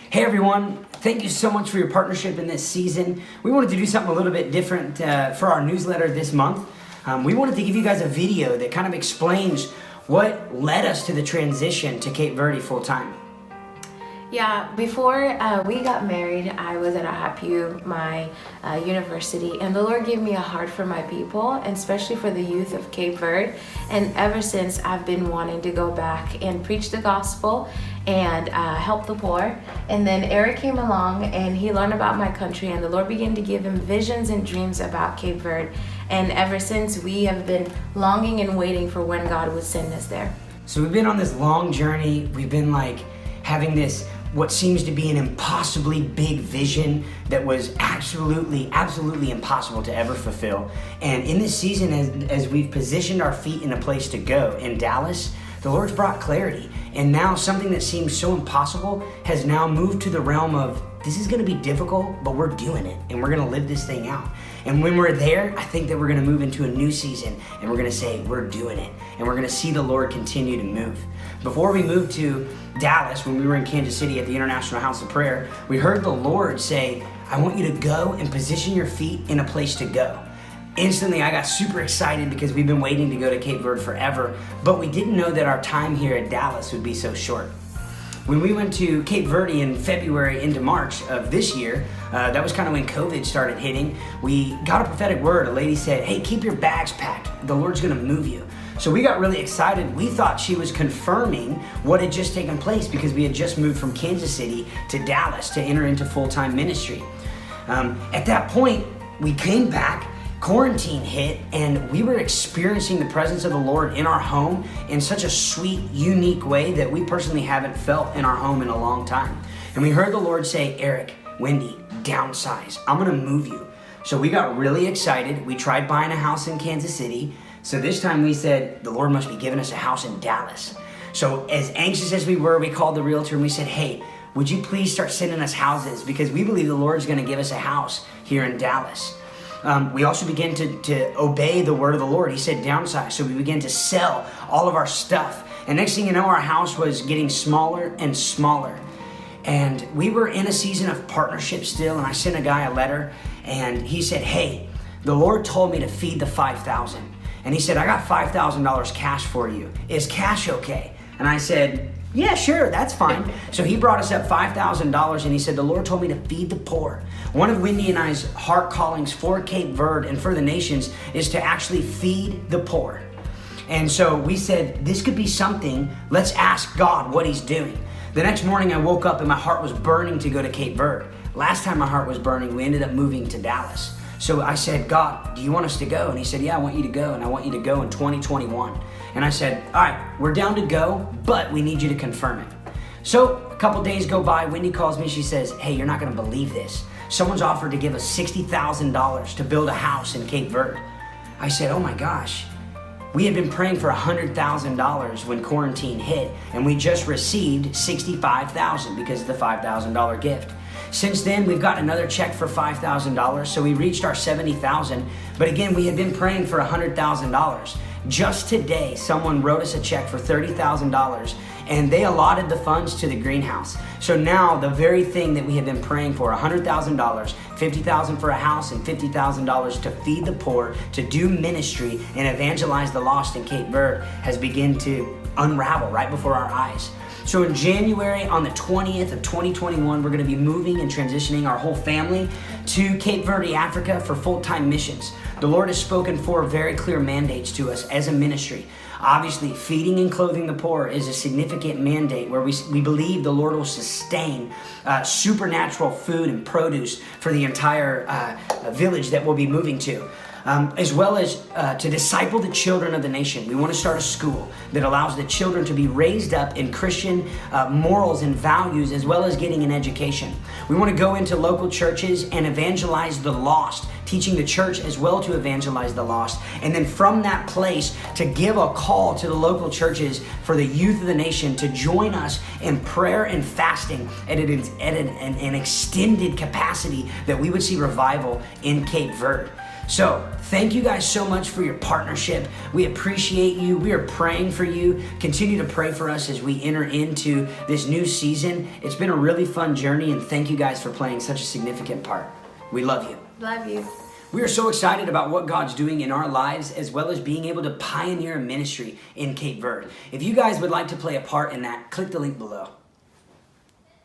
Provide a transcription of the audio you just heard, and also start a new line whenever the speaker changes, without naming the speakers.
Hey everyone, thank you so much for your partnership in this season. We wanted to do something a little bit different for our newsletter this month. We wanted to give you guys a video that kind of explains what led us to the transition to Cape Verde full time.
Yeah, before we got married, I was at IHAPU, my university, and the Lord gave me a heart for my people, and especially for the youth of Cape Verde. And ever since, I've been wanting to go back and preach the gospel and help the poor. And then Eric came along and he learned about my country, and the Lord began to give him visions and dreams about Cape Verde. And ever since, we have been longing and waiting for when God would send us there.
So we've been on this long journey. We've been having this what seems to be an impossibly big vision that was absolutely impossible to ever fulfill. And in this season, as we've positioned our feet in a place to go in Dallas, the Lord's brought clarity. And now something that seems so impossible has now moved to the realm of, this is gonna be difficult, but we're doing it and we're gonna live this thing out. And when we're there, I think that we're gonna move into a new season and we're gonna say, we're doing it. And we're gonna see the Lord continue to move. Before we moved to Dallas, when we were in Kansas City at the International House of Prayer, we heard the Lord say, I want you to go and position your feet in a place to go. Instantly, I got super excited because we've been waiting to go to Cape Verde forever, but we didn't know that our time here at Dallas would be so short. When we went to Cape Verde in February into March of this year, that was kind of when COVID started hitting, we got a prophetic word. A lady said, hey, keep your bags packed. The Lord's gonna move you. So we got really excited. We thought she was confirming what had just taken place because we had just moved from Kansas City to Dallas to enter into full-time ministry. At that point, we came back, quarantine hit, and we were experiencing the presence of the Lord in our home in such a sweet, unique way that we personally haven't felt in our home in a long time. And we heard the Lord say, Eric, Wendy, downsize. I'm gonna move you. So we got really excited. We tried buying a house in Kansas City. So this time we said, the Lord must be giving us a house in Dallas. So as anxious as we were, we called the realtor and we said, hey, would you please start sending us houses? Because we believe the Lord's gonna give us a house here in Dallas. We also began to obey the word of the Lord. He said downsize. So we began to sell all of our stuff. And next thing you know, our house was getting smaller and smaller. And we were in a season of partnership still. And I sent a guy a letter and he said, hey, the Lord told me to feed the 5,000. And he said, I got $5,000 cash for you. Is cash okay? And I said, yeah, sure, that's fine. So he brought us up $5,000 and he said, the Lord told me to feed the poor. One of Wendy and I's heart callings for Cape Verde and for the nations is to actually feed the poor. And so we said, this could be something, let's ask God what he's doing. The next morning I woke up and my heart was burning to go to Cape Verde. Last time my heart was burning, we ended up moving to Dallas. So I said, God, do you want us to go? And he said, yeah, I want you to go, and I want you to go in 2021. And I said, all right, we're down to go, but we need you to confirm it. So a couple days go by, Wendy calls me, she says, hey, you're not gonna believe this. Someone's offered to give us $60,000 to build a house in Cape Verde. I said, oh my gosh. We had been praying for $100,000 when quarantine hit, and we just received $65,000 because of the $5,000 gift. Since then, we've got another check for $5,000, so we reached our $70,000. But again, we had been praying for $100,000. Just today, someone wrote us a check for $30,000, and they allotted the funds to the greenhouse. So now, the very thing that we had been praying for, $100,000, $50,000 for a house, and $50,000 to feed the poor, to do ministry, and evangelize the lost in Cape Verde, has begun to unravel right before our eyes. So in January, on the 20th of 2021, we're gonna be moving and transitioning our whole family to Cape Verde, Africa for full-time missions. The Lord has spoken 4 very clear mandates to us as a ministry. Obviously, feeding and clothing the poor is a significant mandate where we believe the Lord will sustain supernatural food and produce for the entire village that we'll be moving to. As well as to disciple the children of the nation. We want to start a school that allows the children to be raised up in Christian morals and values, as well as getting an education. We want to go into local churches and evangelize the lost, teaching the church as well to evangelize the lost. And then from that place to give a call to the local churches for the youth of the nation to join us in prayer and fasting at an extended capacity that we would see revival in Cape Verde. So thank you guys so much for your partnership. We appreciate you. We are praying for you. Continue to pray for us as we enter into this new season. It's been a really fun journey, and thank you guys for playing such a significant part. We love you.
Love you.
We are so excited about what God's doing in our lives, as well as being able to pioneer a ministry in Cape Verde. If you guys would like to play a part in that, click the link below.